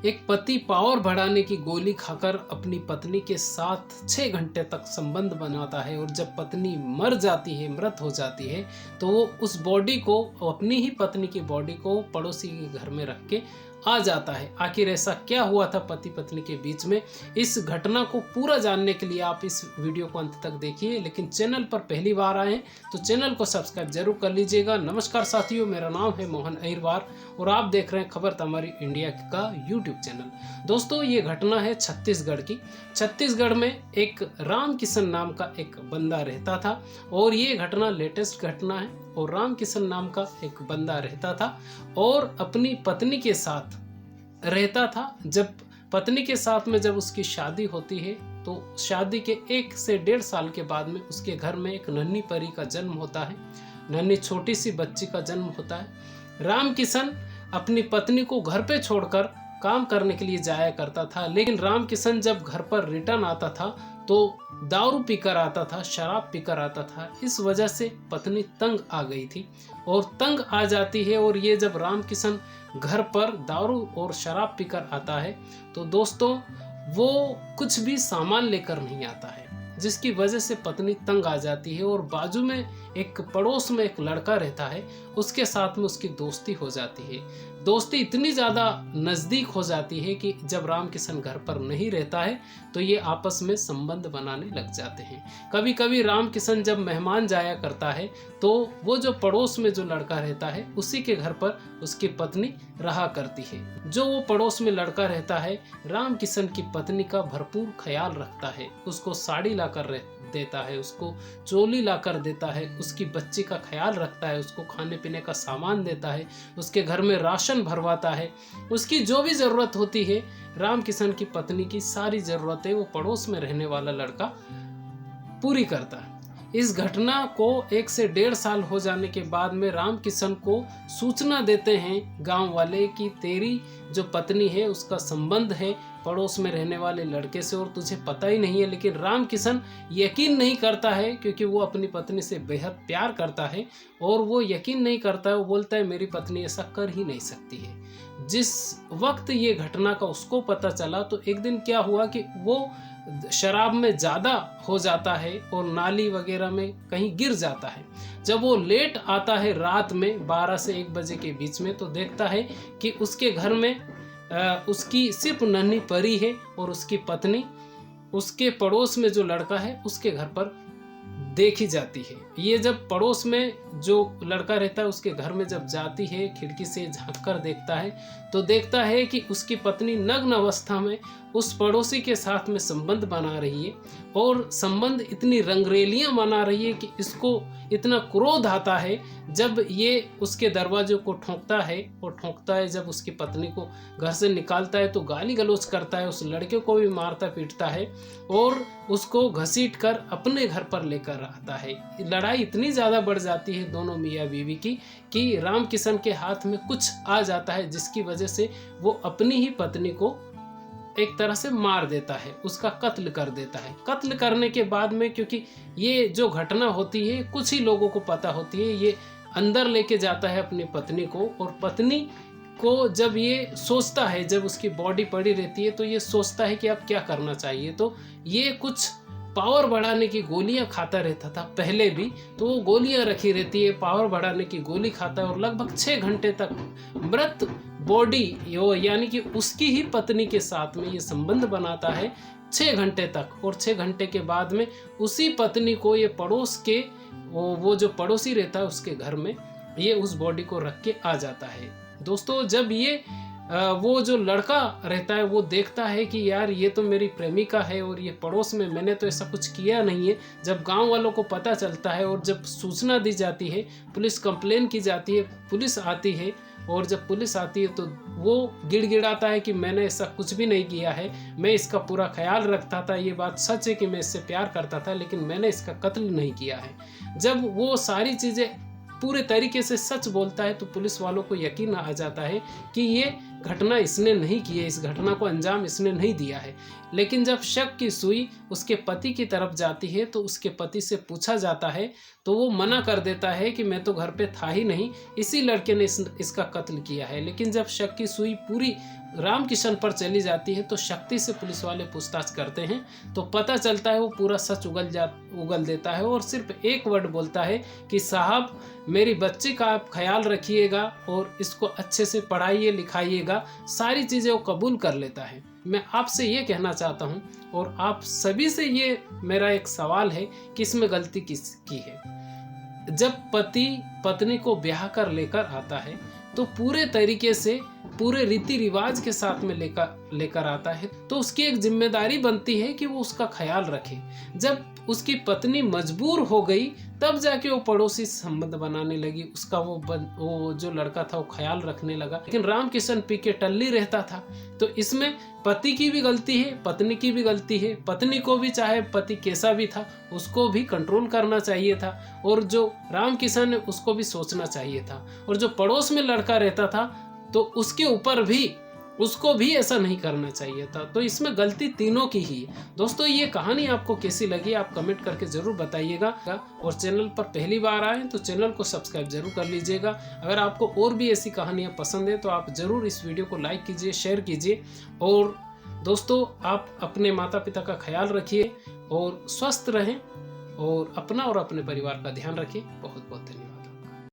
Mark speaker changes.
Speaker 1: एक पति पावर बढ़ाने की गोली खाकर अपनी पत्नी के साथ 6 घंटे तक संबंध बनाता है और जब पत्नी मर जाती है, मृत हो जाती है, तो वो उस बॉडी को, अपनी ही पत्नी की बॉडी को पड़ोसी के घर में रख के आ जाता है। आखिर ऐसा क्या हुआ था पति पत्नी के बीच में, इस घटना को पूरा जानने के लिए आप इस वीडियो को अंत तक देखिए। लेकिन चैनल पर पहली बार आए हैं तो चैनल को सब्सक्राइब जरूर कर लीजिएगा। नमस्कार साथियों, मेरा नाम है मोहन अहिरवार और आप देख रहे हैं खबर तमारी इंडिया का यूट्यूब चैनल। दोस्तों, ये घटना है छत्तीसगढ़ की। छत्तीसगढ़ में एक राम किशन नाम का एक बंदा रहता था और ये घटना लेटेस्ट घटना है। और राम किशन नाम का एक बंदा रहता था और अपनी पत्नी के साथ रहता था। जब पत्नी के साथ में जब उसकी शादी होती है तो शादी के 1 से 1.5 साल के बाद में उसके घर में एक नन्ही परी का जन्म होता है, नन्ही छोटी सी बच्ची का जन्म होता है। राम किशन अपनी पत्नी को घर पे छोड़कर काम करने के लिए जाया करता था, लेकिन राम किशन जब घर पर रिटर्न आता था तो दारू पीकर आता था, शराब पीकर आता था। इस वजह से पत्नी तंग आ गई थी और तंग आ जाती है। और ये जब राम किशन घर पर दारू और शराब पीकर आता है तो दोस्तों वो कुछ भी सामान लेकर नहीं आता है, जिसकी वजह से पत्नी तंग आ जाती है। और बाजू में एक पड़ोस में एक लड़का रहता है, उसके साथ में उसकी दोस्ती हो जाती है। दोस्ती इतनी ज़्यादा नज़दीक हो जाती है कि जब राम किशन घर पर नहीं रहता है तो ये आपस में संबंध बनाने लग जाते हैं। कभी कभी राम किशन जब मेहमान जाया करता है तो वो जो पड़ोस में जो लड़का रहता है उसी के घर पर उसकी पत्नी रहा करती है। जो वो पड़ोस में लड़का रहता है राम किशन की पत्नी का भरपूर ख्याल रखता है, उसको साड़ी लाकर देता है, उसको चोली लाकर देता है, उसकी बच्ची का ख्याल रखता है, उसको खाने पीने का सामान देता है, उसके घर में राशन भरवाता है। उसकी जो भी ज़रूरत होती है, राम किशन की पत्नी की सारी ज़रूरतें वो पड़ोस में रहने वाला लड़का पूरी करता है। इस घटना को 1 से 1.5 साल हो जाने के बाद में राम किशन को सूचना देते हैं गांव वाले कि तेरी जो पत्नी है उसका संबंध है पड़ोस में रहने वाले लड़के से और तुझे पता ही नहीं है। लेकिन राम किशन यकीन नहीं करता है क्योंकि वो अपनी पत्नी से बेहद प्यार करता है और वो यकीन नहीं करता है। वो बोलता है मेरी पत्नी ऐसा कर ही नहीं सकती है। जिस वक्त ये घटना का उसको पता चला तो एक दिन क्या हुआ कि वो शराब में ज़्यादा हो जाता है और नाली वगैरह में कहीं गिर जाता है। जब वो लेट आता है रात में 12 से 1 बजे के बीच में तो देखता है कि उसके घर में उसकी सिर्फ नन्ही परी है और उसकी पत्नी उसके पड़ोस में जो लड़का है उसके घर पर देखी जाती है। ये जब पड़ोस में जो लड़का रहता है उसके घर में जब जाती है, खिड़की से झांक कर देखता है तो देखता है कि उसकी पत्नी नग्न अवस्था में उस पड़ोसी के साथ में संबंध बना रही है और संबंध इतनी रंगरेलियां बना रही है कि इसको इतना क्रोध आता है जब ये उसके दरवाजे को ठोंकता है। और ठोंकता है जब उसकी पत्नी को घर से निकालता है तो गाली गलौज करता है, उस लड़के को भी मारता पीटता है और उसको घसीट कर अपने घर पर लेकर आता है। लड़ाई इतनी ज़्यादा बढ़ जाती है दोनों मियाँ बीवी की कि राम किशन के हाथ में कुछ आ जाता है, जिसकी वजह से वो अपनी ही पत्नी को एक तरह से मार देता है, उसका कत्ल कर देता है। कत्ल करने के बाद में, क्योंकि ये जो घटना होती है कुछ ही लोगों को पता होती है, ये अंदर लेके जाता है अपनी पत्नी को और पत्नी को जब ये सोचता है, जब उसकी बॉडी पड़ी रहती है तो ये सोचता है कि अब क्या करना चाहिए। तो ये कुछ पावर बढ़ाने की गोलियां खाता रहता था पहले भी, तो वो गोलियां रखी रहती है, पावर बढ़ाने की गोली खाता है और लगभग 6 घंटे तक मृत बॉडी यानी कि उसकी ही पत्नी के साथ में ये संबंध बनाता है 6 घंटे तक। और 6 घंटे के बाद में उसी पत्नी को ये पड़ोस के वो जो पड़ोसी रहता है उसके घर में ये उस बॉडी को रख के आ जाता है। दोस्तों, जब ये वो जो लड़का रहता है वो देखता है कि यार ये तो मेरी प्रेमिका है और ये पड़ोस में, मैंने तो ऐसा कुछ किया नहीं है। जब गांव वालों को पता चलता है और जब सूचना दी जाती है, पुलिस कंप्लेन की जाती है, पुलिस आती है और जब पुलिस आती है तो वो गिड़गिड़ाता है कि मैंने ऐसा कुछ भी नहीं किया है, मैं इसका पूरा ख्याल रखता था, ये बात सच है कि मैं इससे प्यार करता था, लेकिन मैंने इसका कत्ल नहीं किया है। जब वो सारी चीज़ें पूरे तरीके से सच बोलता है तो पुलिस वालों को यकीन आ जाता है कि ये घटना इसने नहीं की है, इस घटना को अंजाम इसने नहीं दिया है। लेकिन जब शक की सुई उसके पति की तरफ जाती है तो उसके पति से पूछा जाता है तो वो मना कर देता है कि मैं तो घर पे था ही नहीं, इसी लड़के ने इसका कत्ल किया है। लेकिन जब शक की सुई पूरी रामकिशन पर चली जाती है तो शक्ति से पुलिस वाले पूछताछ करते हैं तो पता चलता है वो पूरा सच उगल देता है और सिर्फ एक वर्ड बोलता है कि साहब मेरी बच्ची का आप ख्याल रखिएगा और इसको अच्छे से पढ़ाइए लिखाइएगा, सारी चीज़ें वो कबूल कर लेता है। मैं आपसे ये कहना चाहता हूँ और आप सभी से ये मेरा एक सवाल है कि इसमें गलती किसकी है। जब पति पत्नी को ब्याह कर लेकर आता है तो पूरे तरीके से पूरे रीति रिवाज के साथ में लेकर आता है तो उसकी एक जिम्मेदारी बनती है कि वो उसका ख्याल रखे। जब उसकी पत्नी मजबूर हो गई तब जाके वो पड़ोसी संबंध बनाने लगी, उसका वो जो लड़का था वो ख्याल रखने लगा। लेकिन रामकिशन पी के टल्ली रहता था। तो इसमें पति की भी गलती है, पत्नी की भी गलती है। पत्नी को भी, चाहे पति कैसा भी था, उसको भी कंट्रोल करना चाहिए था और जो रामकिशन है उसको भी सोचना चाहिए था। और जो पड़ोस में लड़का रहता था तो उसके ऊपर भी उसको भी ऐसा नहीं करना चाहिए था। तो इसमें गलती तीनों की ही है। दोस्तों ये कहानी आपको कैसी लगी आप कमेंट करके जरूर बताइएगा और चैनल पर पहली बार आए तो चैनल को सब्सक्राइब जरूर कर लीजिएगा। अगर आपको और भी ऐसी कहानियाँ पसंद है तो आप जरूर इस वीडियो को लाइक कीजिए, शेयर कीजिए और दोस्तों आप अपने माता पिता का ख्याल रखिए और स्वस्थ रहें और अपना और अपने परिवार का ध्यान रखिए। बहुत बहुत धन्यवाद।